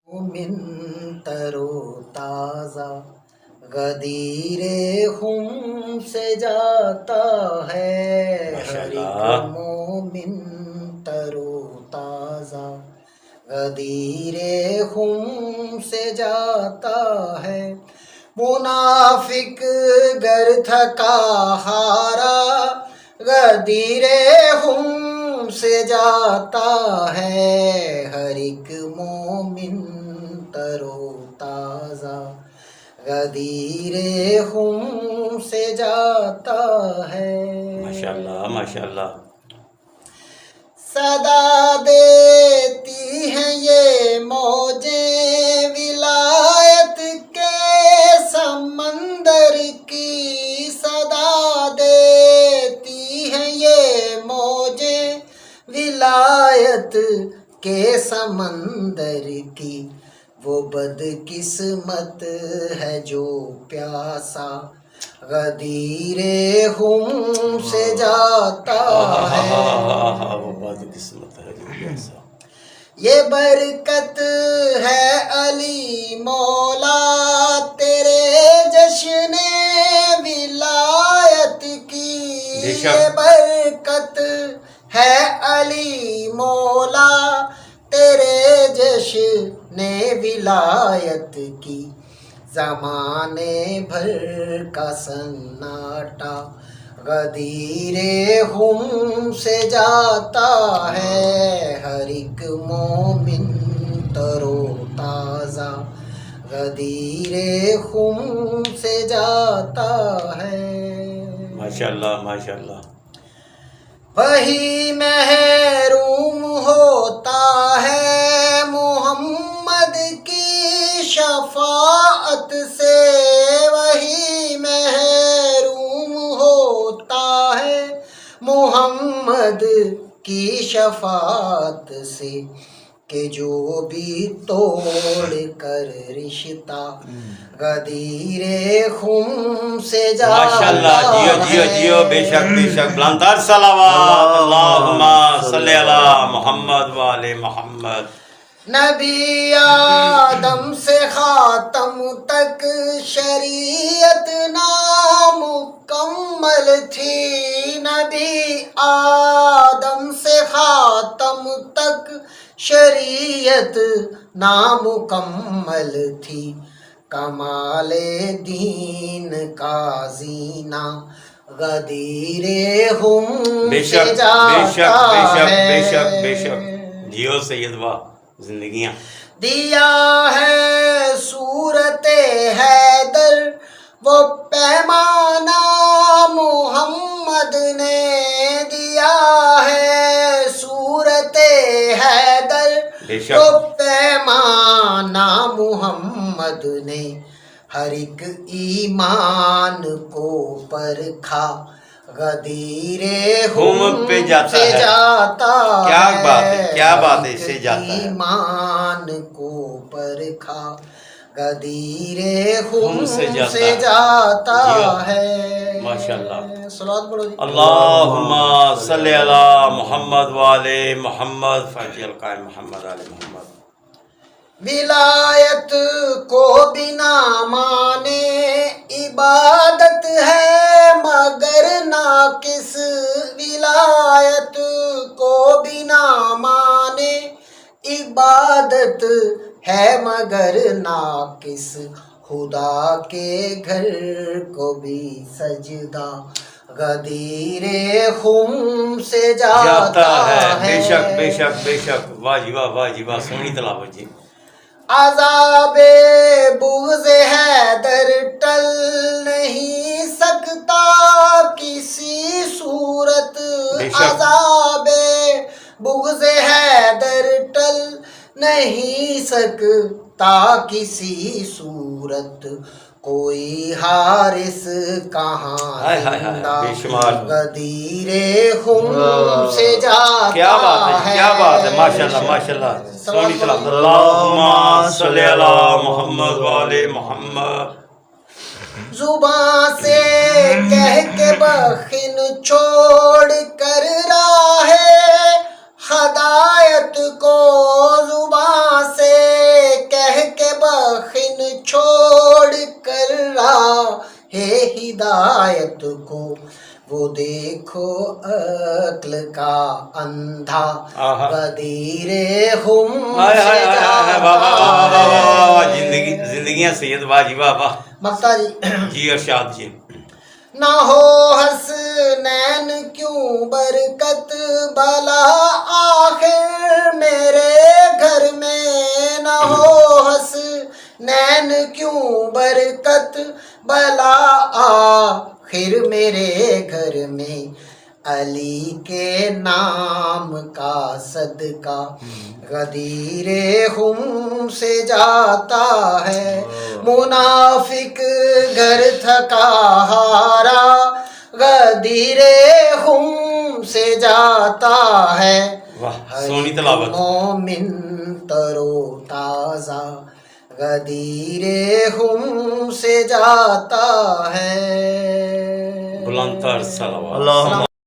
من ترو تازہ غدیر خم سے جاتا ہے ہر ایک مومن ترو تازہ غدیر خم سے جاتا ہے منافق گر تھکا ہارا غدیر خم سے جاتا ہے ہر ایک مومن ترو تازہ غدیر خم سے جاتا ہے ماشاءاللہ ماشاءاللہ. صدا دیتی ہیں یہ موجیں ولایت کے سمندر کی صدا دیتی ہیں یہ موجیں ولایت کے سمندر کی وہ بد قسمت ہے جو پیاسا غدیر خم سے جاتا ہے وہ بد قسمت ہے جو پیاسا. یہ برکت ہے علی مولا تیرے جشن ولایت کی یہ برکت ہے علی مولا تیرے جشن ولایت کی زمانے بھر کا سناٹا غدیر خم سے جاتا ہے ہر ایک مومن ترو تازہ غدیر خم سے جاتا ہے. ماشاءاللہ ماشاءاللہ. وہی محروم ہوتا ہے محمد کی شفاعت سے وہی محروم ہوتا ہے محمد کی شفاعت سے کہ جو بھی توڑ کر رشتہ غدیر خم سے جاتا ہے. ماشاءاللہ. جیو جیو جیو. بے شک بے شک. بلندر صلوات. اللہم صلی علی محمد و آل محمد. نبی آدم سے خاتم تک شریعت نامکمل تھی نبی آدم سے خاتم تک شریعت نامکمل تھی کمال دین کا زینہ غدیر خم بے سے شک جاتا بے شک بے شک ہے. بے شک بے شک. جیو سید واہ زندگیاں. دیا ہے صورت حیدر وہ پیمانہ محمد نے دیا ہے صورت حیدر بے وہ شک. پیمانہ محمد نے ہر ایک ایمان کو پرکھا غدیر خم پہ جاتا سے ہے. جاتا کیا بات ہے کیا بات ہے. ایک سے جاتا ہے ایمان کو پرکھا غدیر خم سے سے جاتا جیو. ہے. ماشاءاللہ. صلوات پڑھو جی. اللہم صلی علی محمد و آل محمد. فاتح القائم محمد آل محمد. ولایت کو بنا مانے عبادت ہے مگر ناقص ولایت کو بنا مانے عبادت ہے مگر ناقص خدا کے گھر کو بھی سجدہ غدیر خم سے جاتا ہے. بے شک بے شک بے شک. واہ جی واہ واہ جی واہ. سونی تلاوت جی. عذاب بغض حیدر ٹل نہیں سکتا کسی صورت بے شک. عذاب بغض حیدر ٹل نہیں سکتا کسی صورت کوئی حارس کہاں زندہ بے شمار. غدیر خم سے جاتا ہے. کیا بات ہے کیا بات ہے. ماشاءاللہ ماشاءاللہ. سونی تلاوت. اللہم صلی علی محمد و آل محمد. زباں سے کہہ کے بخن چھوڑ کر راہ ہدایت کو زباں سے کہہ ہے ہدایت کو، وہ دیکھو عقل کا اندھا آہا۔ غدیر ہم ہائے سے ہائے ہائے ہائے، واہ واہ واہ واہ جاتا واہ واہ، ہے۔ زندگیاں سید واہ جی واہ واہ مقتا جی، جی ارشاد جی۔ نہ ہو حسنین کیوں برکت بلا آخر میرے گھر میں، نہ ہو حسنین کیوں برکت بلا آخر میرے گھر میں، علی کے نام کا صدقہ غدیر خم سے جاتا ہے، منافق گھر تھکا ہارا غدیر خم سے جاتا ہے، واہ ہر سونی ایک تلاوت۔ مومن ترو تازہ غدیر خم سے جاتا ہے۔ بلند تر صلوات۔ اللہم